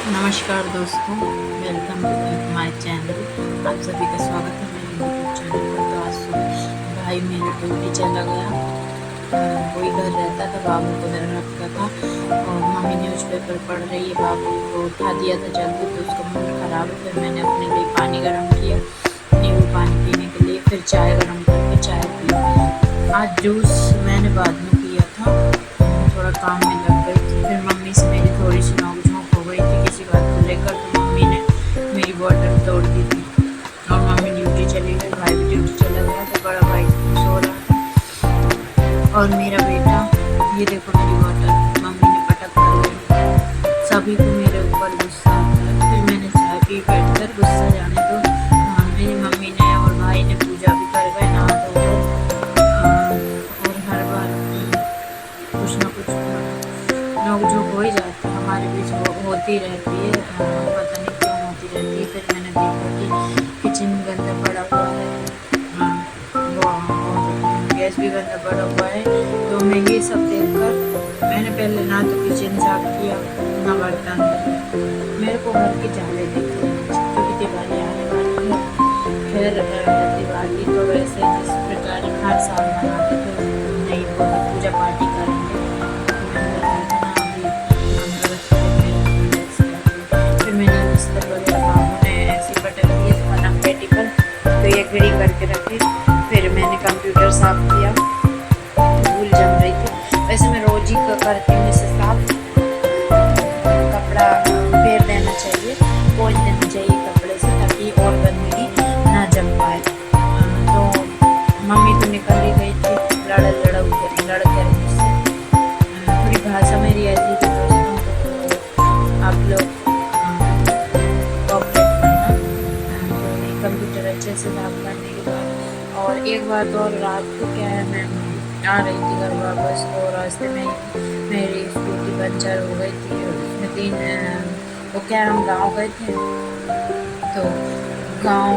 नमस्कार दोस्तों, welcome to my channel. आप सभी का स्वागत है मेरे यूट्यूब चैनल पर। तो आज सुबह भाई मेरा ड्यूटी चला गया। वही घर रहता था, बाबू को घर रखता था और मम्मी न्यूज़पेपर पढ़ रही है। बाबू को उठा दिया था जल्दी तो उसका मूड ख़राब है। फिर मैंने अपने लिए पानी गर्म किया, नींबू पानी पीने के लिए। फिर चाय गर्म करके चाय पी। आज जूस मैंने बाद में पिया था, थोड़ा काम में लग गई थी। फिर मम्मी से मेरी थोड़ी सी नोक-झोंक हो गई थी किसी बात को लेकर, तो मम्मी ने मेरी बॉटल तोड़ दी थी और मम्मी ड्यूटी चली गई। भाई भी ड्यूटी चला गया, तो बड़ा भाई सो रहा था और मेरा बेटा, ये देखो मेरी बॉटल मम्मी ने पटक कर गई। सभी को मेरे ऊपर गुस्सा आता है। फिर मैंने चाय पी बैठ कर, गुस्सा जाने दो। मेरी मम्मी ने और भाई ने पूजा भी कर गए, नहा धो कर। और हर बार कुछ ना कुछ नोक-झोंक हो ही जाती है हमारे बीच, होती रहती है। पता नहीं क्यों होती रहती है। फिर मैंने देखा कि किचन भी गंदा पड़ा हुआ है, और गैस भी गंदा पड़ा हुआ है। तो मैं ये सब देखकर मैंने पहले ना तो किचन साफ किया, ना बर्तन धोए। मेरे को घर की झाड़ें दिख रही थी क्योंकि दिवाली आने वाली है। फिर दिवाली तो वैसे जिस प्रकार हर साल मनाते थे, नई पूजा पाठी करेंगे। फिर मैंने बिस्तर वगैरह बाबू ने ऐसे पटक दिए पलंग पेटी पर, तो ये घड़ी करके रखे। फिर मैंने कंप्यूटर साफ किया, धूल जम रही थी। वैसे मैं रोज ही करती हूँ इसे साफ। कपड़ा फेर देना चाहिए, पोंछ देना चाहिए कपड़े से, ताकि और गंदगी ना जम पाए। तो मम्मी तो निकल ही गई थी लड़ कर मुझसे। थोड़ी भाषा मेरी ऐसी थी दोस्तों, तो आप लोग कोऑपरेट करना। कंप्यूटर अच्छे से साफ करने के बाद, और एक बात और, रात को क्या है, मैं आ रही थी घर वापस, तो रास्ते में मेरी स्कूटी पंचर हो गई थी। उसमें वो क्या, हम गाँव गए थे, तो गांव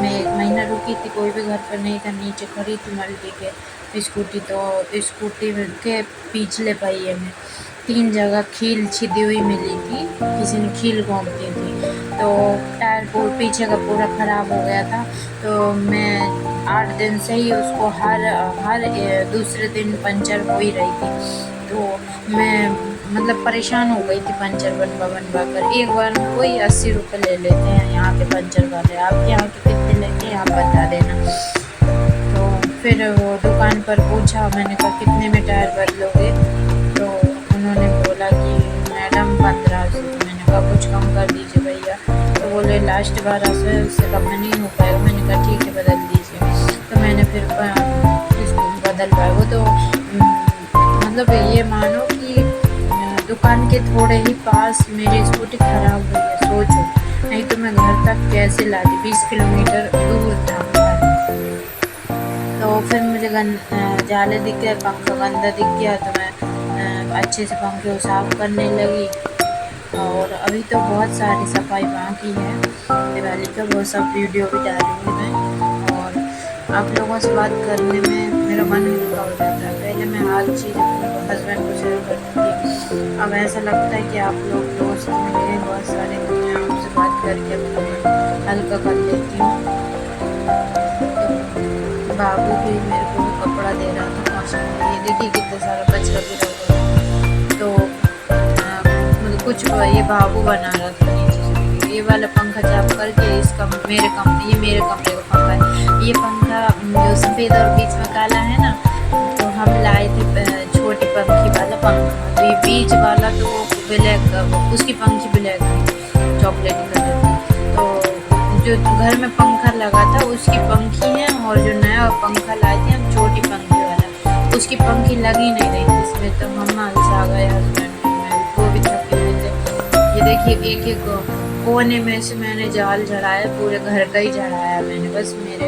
में 1 महीना रुकी थी, कोई भी घर पर नहीं था। नीचे खड़ी थी मल्टी के स्कूटी, तो स्कूटी के पिछले पहिए में 3 जगह कील छिदी हुई मिली थी, किसी ने कील घोंप दी थी। तो टायर पीछे का पूरा ख़राब हो गया था। तो मैं 8 दिन से ही उसको हर दूसरे दिन पंचर हो ही रही थी। तो मैं मतलब परेशान हो गई थी पंचर बनवा कर। एक बार में कोई 80 रुपये ले लेते हैं यहाँ के पंचर वाले। आपके यहाँ के कितने लेते हैं आप बता देना। तो फिर वो दुकान पर पूछा, मैंने कहा कितने में टायर बदलोगे, तो उन्होंने बोला कि मैडम 1500। तो मैंने कहा कुछ कम कर दीजिए भैया। तो बोले लास्ट 1200, उससे कम में नहीं हो पाएगा। मैंने कहा ठीक है बदल दीजिए। तो मैंने फिर इसको बदल पाया। वो तो मतलब ये मानो कि दुकान के थोड़े ही पास मेरी स्कूटी ख़राब हुई है, सोचो। नहीं तो मैं घर तक कैसे लाती, 20 किलोमीटर दूर था। तो फिर मुझे जाले दिख गया, पंखा गंदा दिख गया, तो मैं अच्छे से पंखे को साफ़ करने लगी। और अभी तो बहुत सारी सफाई बाकी है दिवाली का, वो सब वीडियो भी डालूँगी मैं। और आप लोगों से बात करने में मेरा मन हल्का हो जाता है। पहले मैं हर चीज़ अपने हस्बैंड को शेयर करती थी, अब ऐसा लगता है कि आप लोग दोस्त मिले हैं बहुत सारे, तो मैं आपसे बात करके अपना मन हल्का कर लेती हूँ। तो बाबू भी मेरे को कपड़ा दे रहा था मौसम में, ये देखिए कितना सारा कचरा गिरा हुआ है। तो मतलब कुछ ये बाबू बना रहा था नीचे से। ये वाला पंखा चाप करके ये मेरे कमरे का पंखा है। ये पंखा जो सफ़ेद और बीच में काला है ना, तो हम लाए थे छोटी पंखी वाला पंखा। तो ये बीच वाला तो ब्लैक, उसकी पंखी ब्लैक थी, चॉकलेटी कलर की। तो जो घर में पंखा लगा था उसकी पंखी है, और जो नया पंखा लाए थे हम छोटी पंखी वाला, उसकी पंखी लगी नहीं रही थी इसमें। तो मम्मा आ गए हस्बैंड, वो भी थके हुए थे। ये देखिए एक एक कोने में से मैंने जाल जड़ाया, पूरे घर का ही जड़ाया मैंने। बस मेरे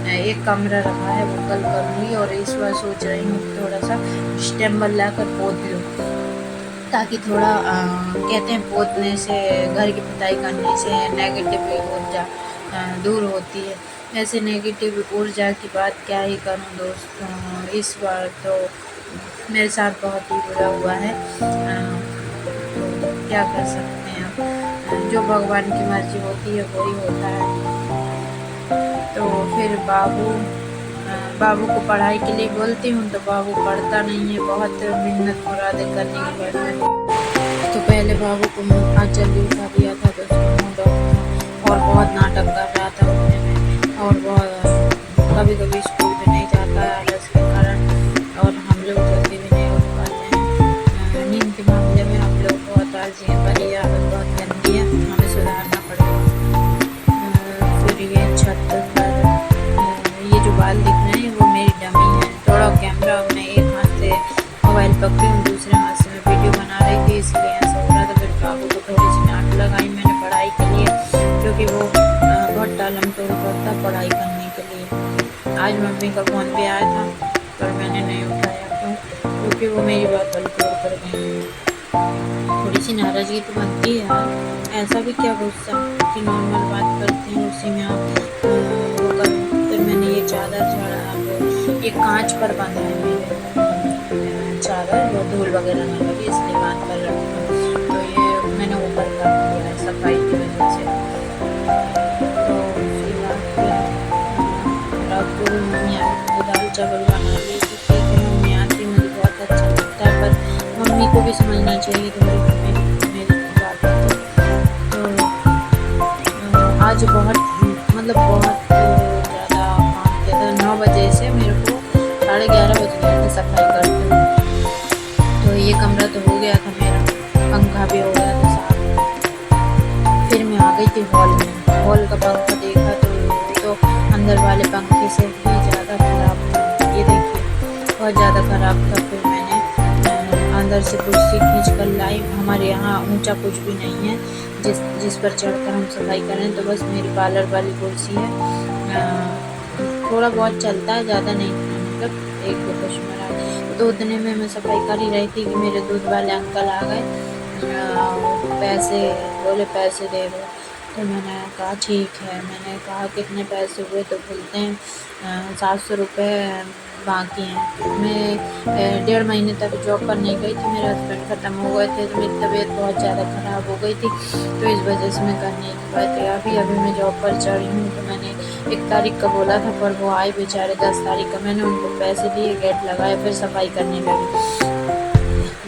एक कमरा रखा है, वो कल करूँगी। और इस बार सोच रही हूँ थोड़ा सा स्टेम्बल लाकर पोत लूँ, ताकि थोड़ा कहते हैं पोतने से, घर की पुताई करने से नेगेटिव ऊर्जा दूर होती है। ऐसे नेगेटिव ऊर्जा की बात क्या ही करूँ दोस्तों, इस बार तो मेरे साथ बहुत ही बुरा हुआ है। तो क्या कर सकते हैं अब। जो भगवान की मर्जी होती है वही होता है। तो फिर बाबू को पढ़ाई के लिए बोलती हूँ तो बाबू पढ़ता नहीं है, बहुत मिन्नत मुरादें करने के बाद में। तो पहले बाबू को आज जल्दी उठा दिया था तो उसका मूड ऑफ था और बहुत नाटक कर रहा था उठने में, और बहुत कभी कभी स्कूल भी नहीं जाता है आलस के कारण, और हम लोग जल्दी भी नहीं उठ पाते हैं। नींद के मामले में हम लोग बहुत आलसी हैं, पर ये आदत बहुत गंदी है, हमें सुधारना पड़ेगा। फिर ये छत पर ये जो बाल दिख रहे हैं वो मेरी डमी है। थोड़ा कैमरा मैं एक हाथ से मोबाइल पकड़ी हूँ, दूसरे हाथ से मैं वीडियो बना रही थी, इसलिए ऐसा हो रहा था। फिर बाबू को थोड़ी सी डांट लगाई मैंने पढ़ाई के लिए, क्योंकि वो बहुत टालम टोल करता पढ़ाई करने के लिए। आज मम्मी का फ़ोन भी आया था पर मैंने नहीं उठाया क्योंकि वो मेरी बात बल्कि कर गई। थोड़ी सी नाराज़गी तो बनती है यार, ऐसा भी क्या गुस्सा कि नॉर्मल बात करते हैं उसी में आप वो कर। फिर मैंने ये चादर झाड़ा, अब ये कांच पर बांधा है मेरे चादर, वो धूल वगैरह ना लगे इसलिए बांध कर रखा। तो ये मैंने ऊपर कर दिया है सफाई की वजह से। तो उसके बाद फिर रात को भी मम्मी आई तो दाल चावल बना ली। तो ठीक है, मम्मी आती मुझे बहुत अच्छा लगता है, पर मम्मी को भी समझना चाहिए थोड़ी मेरी बात है। तो आज बहुत बहुत ज़्यादा काम किया था। 9 बजे से मेरे को 11:30 बज गया था सफाई करते हुए। तो ये कमरा तो हो गया था मेरा, पंखा भी हो गया था साफ। फिर मैं आ गई थी हॉल में, हॉल का पंखा देखा तो अंदर वाले पंखे से भी ज़्यादा ख़राब था। ये देखिए बहुत ज़्यादा ख़राब था। फिर मैंने अंदर से कुर्सी खींच कर लाई। हमारे यहाँ ऊंचा कुछ भी नहीं है जिस पर चढ़कर हम सफाई करें, तो बस मेरी पार्लर वाली कुर्सी है। थोड़ा बहुत चलता है, ज़्यादा नहीं, मतलब 1-2 कस्टमर आए तो उतने में मैं सफाई कर ही रही थी कि मेरे दूध वाले अंकल आ गए। पैसे बोले पैसे दे दो, तो मैंने कहा ठीक है। मैंने कहा कितने पैसे हुए, तो बोलते हैं 700 रुपये बाकी हैं। मैं 1.5 महीने तक जॉब पर नहीं गई थी, मेरे हस्बैंड ख़त्म हो गए थे तो मेरी तबीयत बहुत ज़्यादा ख़राब हो गई थी, तो इस वजह से मैं कर नहीं पाई थी। अभी मैं जॉब पर चढ़ी हूँ। तो मैंने 1 तारीख का बोला था पर वो आए बेचारे 10 तारीख का। मैंने उनको पैसे दिए, गेट लगाया, फिर सफाई करने लगी।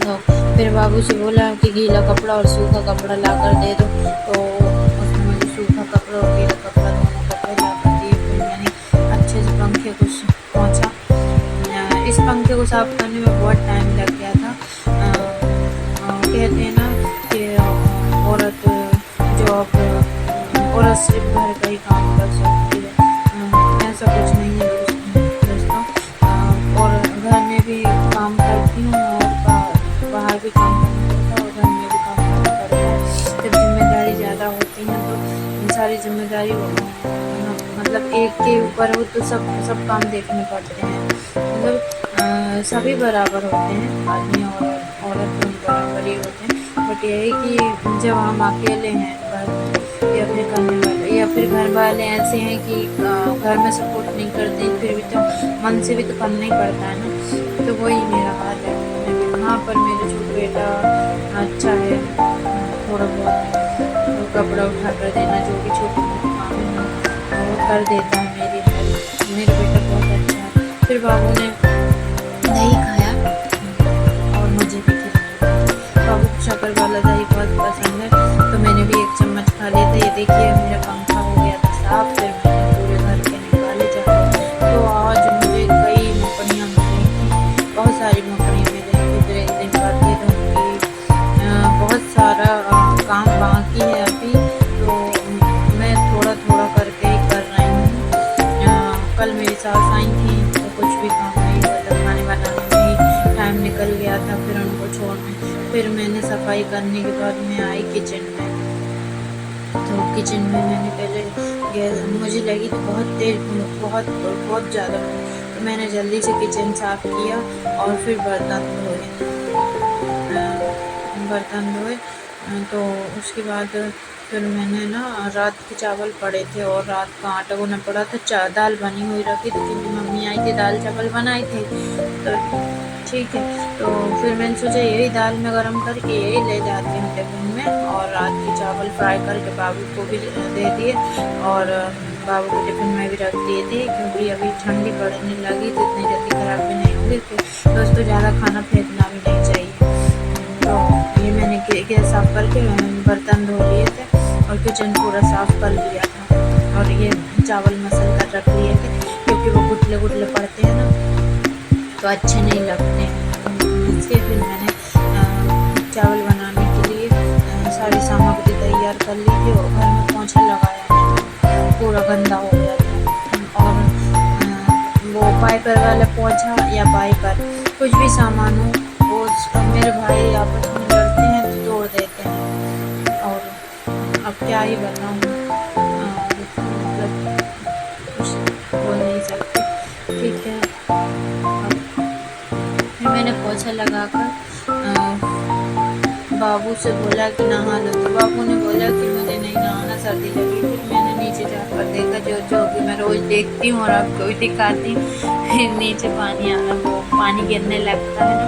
तो फिर बाबू से बोला कि गीला कपड़ा और सूखा कपड़ा ला कर दे दो, तो उसने मुझे सूखा कपड़ा और गीला कपड़ा दोनों कपड़े ला कर दिए। फिर मैंने अच्छे से पंखे को पोंछा। इस पंखे को साफ करने में बहुत टाइम लग गया था। कहते हैं ना कि औरत सिर्फ घर का ही काम कर सकती है, ऐसा कुछ नहीं है दोस्तों। और घर में भी काम करती हूँ और बाहर भी काम करना पड़ता है और घर में भी काम करना पड़ता है। जब जिम्मेदारी ज़्यादा होती है तो सारी जिम्मेदारी मतलब एक के ऊपर हो तो सब काम देखने पड़ते हैं। मतलब सभी बराबर होते हैं, आदमी और औरत दोनों बराबर ही होते हैं। बट यही कि जब हम अकेले हैं घर या फिर करने वाले या फिर घर वाले ऐसे हैं कि घर में सपोर्ट नहीं करते, फिर भी तो मन से भी तो करना ही पड़ता है ना। तो वही मेरा हाल है। हाँ, पर मेरा छोटा बेटा अच्छा है, थोड़ा बहुत कपड़ा उठा कर देना, जो भी छोटे मोटे काम है वो कर देता है मेरी हेल्प। मेरा बेटा बहुत अच्छा है। फिर बाबू ने दही खाया और मुझे भी खिलाया। बाबू को शक्कर वाला दही बहुत पसंद है, तो मैंने भी 1 चम्मच खा लिया था। ये देखिए मेरा पंखा हो गया था साफ। फिर मैंने पूरे घर के निकाले जाए। तो आज मुझे कई मकड़ियाँ मिली थी, बहुत सारी मकड़ियाँ मिली थी। फिर 1 दिन बाद ये दूँगी। बहुत सारा काम बाकी है अभी, तो मैं थोड़ा थोड़ा करके ही कर रही हूँ। कल मेरी सास आई थी तो कुछ भी काम नहीं हुआ था, खाने बनाने में ही टाइम निकल गया था। फिर उनको छोड़ने, फिर मैंने सफाई करने के बाद मैं आई किचन में। तो किचन में मैंने पहले गैस, मुझे लगी तो बहुत तेज बहुत बहुत ज़्यादा, तो मैंने जल्दी से किचन साफ़ किया और फिर बर्तन धोए। तो उसके बाद फिर मैंने ना रात के चावल पड़े थे और रात का आटा गूँना पड़ा था। दाल बनी हुई रखी थी क्योंकि मम्मी आई थी, दाल चावल बनाए थे। तो ठीक है। तो फिर मैंने सोचा यही दाल में गरम करके यही ले जाती हूँ टिफिन में, और रात के चावल फ्राई करके बाबू को भी दे दिए और बाबू के टिफिन में भी रख दिए थे, क्योंकि अभी ठंडी पड़ने लगी तो इतनी जल्दी ख़राब भी नहीं होगी। फिर दोस्तों ज़्यादा खाना फेंकना भी नहीं चाहिए। तो ये मैंने गैस साफ़ करके बर्तन धो लिए थे और किचन पूरा साफ़ कर लिया था, और ये चावल मसल कर रख लिए थे, क्योंकि वो गुटले गुटले पड़ते हैं ना तो अच्छे नहीं लगते हैं। इसके फिर मैंने चावल बनाने के लिए सारी सामग्री तैयार कर ली थी, और घर में पोंछा लगाया, पूरा गंदा हो गया था। और वो वाइपर वाला पोंछा या वाइपर कुछ भी सामान हो, वो मेरे भाई आपस में लड़ते हैं तो तोड़ देते हैं, और अब क्या ही बताऊँ, मतलब कुछ बोल नहीं सकती। ठीक है, फिर मैंने पोछा लगाकर बाबू से बोला कि नहा लो, तो बाबू ने बोला कि मुझे नहीं नहाना, सर्दी लगी। फिर मैंने नीचे जाकर देखा, जो कि मैं रोज़ देखती हूँ और आपको भी दिखाती हूँ, फिर नीचे पानी आ रहा, वो पानी गिरने लगता है ना,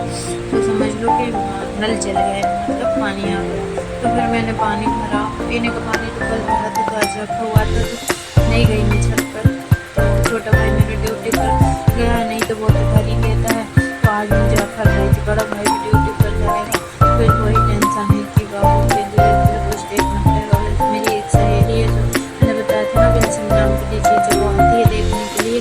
तो समझ लो कि नल चल गए, मतलब पानी आ गया। तो फिर मैंने पानी भरा, पीने का पानी तो कल भरा था, तो आज रखा हुआ था, तो नहीं गई मैं छत पर। तो छोटा भाई मेरे ड्यूटी पर गया, नहीं तो वो तो घर ही रहता है, तो आज मुझे अखर रही थी, बड़ा भाई भी ड्यूटी पर जाएगा। फिर वही टेंशन है कि बाबू के लिए कुछ देखना पड़ेगा। मेरी एक सहेली है, जो मैंने बताया था ना, विल्सन नाम की चीज़ें वो आती है देखने के लिए,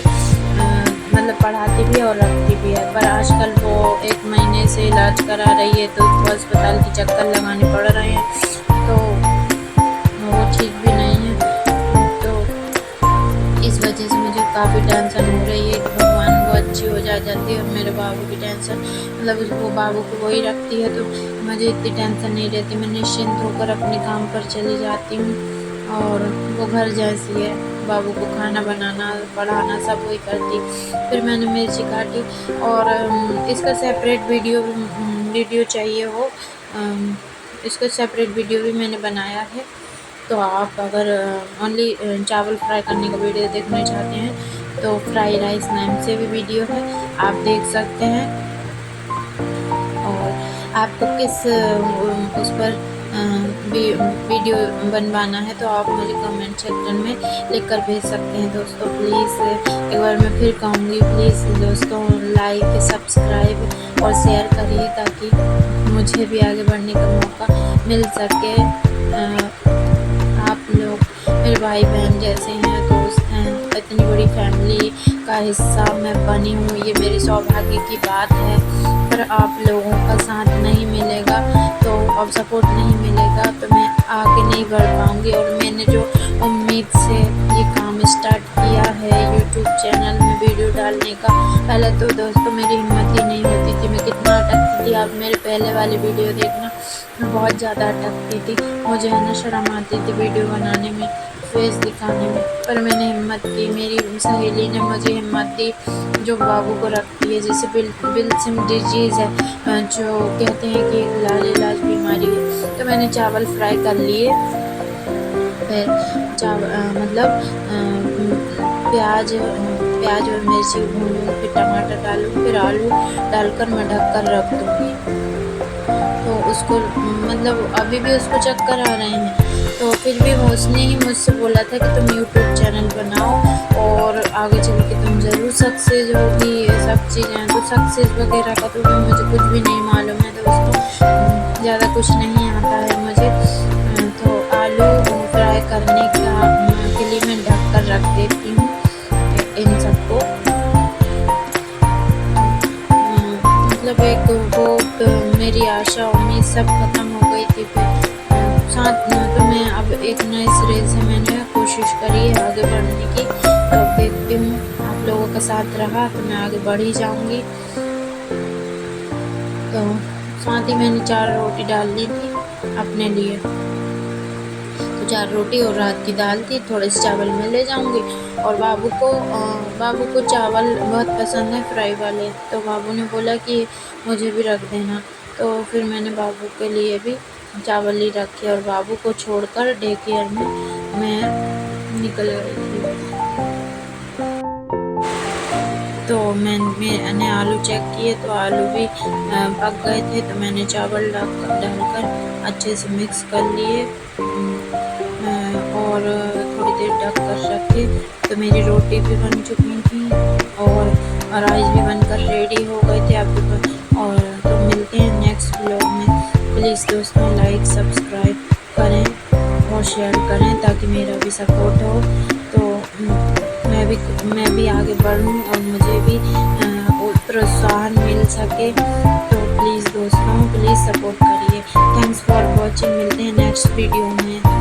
मतलब पढ़ाती भी है और रखती भी है, पर आजकल वो 1 महीने से इलाज करा रही है, तो उसको अस्पताल के चक्कर लगाने पड़ रहे हैं, तो वो ठीक भी नहीं है। तो इस वजह से मुझे काफ़ी टेंशन हो रही है कि भगवान वो अच्छी हो जाए जल्दी, और मेरे बाबू की टेंशन, मतलब उसको बाबू को वही रखती है, तो मुझे इतनी टेंशन नहीं रहती, मैं निश्चिंत होकर अपने काम पर चली जाती हूँ, और वो घर जैसी है, बाबू को खाना बनाना पढ़ाना सब वही करती। फिर मैंने मिर्ची काटी, और इसका सेपरेट वीडियो चाहिए हो, इसका सेपरेट वीडियो भी मैंने बनाया है, तो आप अगर ओनली चावल फ्राई करने का वीडियो देखना चाहते हैं तो फ्राई राइस नाम से भी वीडियो है, आप देख सकते हैं। और आपको किस उस पर वीडियो बनवाना है तो आप मुझे कमेंट सेक्शन में लिख कर भेज सकते हैं दोस्तों। प्लीज़ एक बार मैं फिर कहूँगी, प्लीज़ दोस्तों लाइक सब्सक्राइब और शेयर करिए, ताकि मुझे भी आगे बढ़ने का मौका मिल सके। आप लोग मेरे भाई बहन जैसे हैं, दोस्त हैं, इतनी बड़ी फैमिली का हिस्सा मैं बनी हूँ, ये मेरे सौभाग्य की बात है। पर आप लोगों का साथ नहीं मिलेगा तो, और सपोर्ट नहीं मिलेगा तो मैं आगे नहीं बढ़ पाऊँगी। और मैंने जो उम्मीद से ये काम स्टार्ट किया है यूट्यूब चैनल में वीडियो डालने का, पहले तो दोस्तों मेरी हिम्मत ही नहीं होती थी, मैं कितना अटकती थी। आप मेरे पहले वाले वीडियो देखना, मैं बहुत ज़्यादा अटकती थी, मुझे है ना शर्म आती थी वीडियो बनाने में, फेस दिखाने में, पर मैंने हिम्मत की, मेरी सहेली ने मुझे हिम्मत दी, जो बाबू को रखती है, जैसे विल्सन डिजीज़ है, जो कहते हैं कि एक लाइलाज बीमारी है। तो मैंने चावल फ्राई कर लिए, फिर मतलब प्याज और मिर्ची भूनूँ, फिर टमाटर डालूँ, फिर आलू डालकर मैं ढक कर रख दूँगी। तो उसको मतलब अभी भी उसको चक्कर आ रहे हैं, तो फिर भी उसने ही मुझसे बोला था कि तुम यूट्यूब चैनल बनाओ और आगे चल के तुम ज़रूर सक्सेस होगी, ये सब चीज़ें हैं। तो सक्सेस वगैरह का तो मुझे कुछ भी नहीं मालूम है दोस्तों, ज़्यादा कुछ नहीं आता है मुझे। तो आलू फ्राई करने के लिए मैं ढक कर रख देती हूँ इन सबको। मतलब एक वो मेरी आशा उम्मीद सब ख़त्म हो गई थी। फिर साथ में तो मैं अब एक नए सिरे से मैंने कोशिश करी है आगे बढ़ने की, तो अब देखती हूँ आप लोगों का साथ रहा तो मैं आगे बढ़ ही जाऊँगी। तो साथ ही मैंने 4 रोटी डाल दी थी अपने लिए, तो 4 रोटी और रात की दाल थी, थोड़े से चावल मैं ले जाऊँगी। और बाबू को चावल बहुत पसंद है फ्राई वाले, तो बाबू ने बोला कि मुझे भी रख देना, तो फिर मैंने बाबू के लिए भी चावल ही रखे, और बाबू को छोड़कर डे केयर में मैं निकल गई थी। तो तो मैंने आलू चेक किए तो आलू भी पक गए थे, तो मैंने चावल डालकर अच्छे से मिक्स कर लिए और थोड़ी देर ढक कर रखे। तो मेरी रोटी भी बन चुकी थी और राइस भी बनकर रेडी हो गए थे अभी और तो मिलते हैं नेक्स्ट ब्लॉग में। प्लीज़ दोस्तों लाइक सब्सक्राइब करें और शेयर करें ताकि मेरा भी सपोर्ट हो, तो मैं भी आगे बढ़ूं और मुझे भी प्रोत्साहन मिल सके। तो प्लीज़ दोस्तों प्लीज़ सपोर्ट करिए। Thanks for watching. मिलते हैं नेक्स्ट वीडियो में।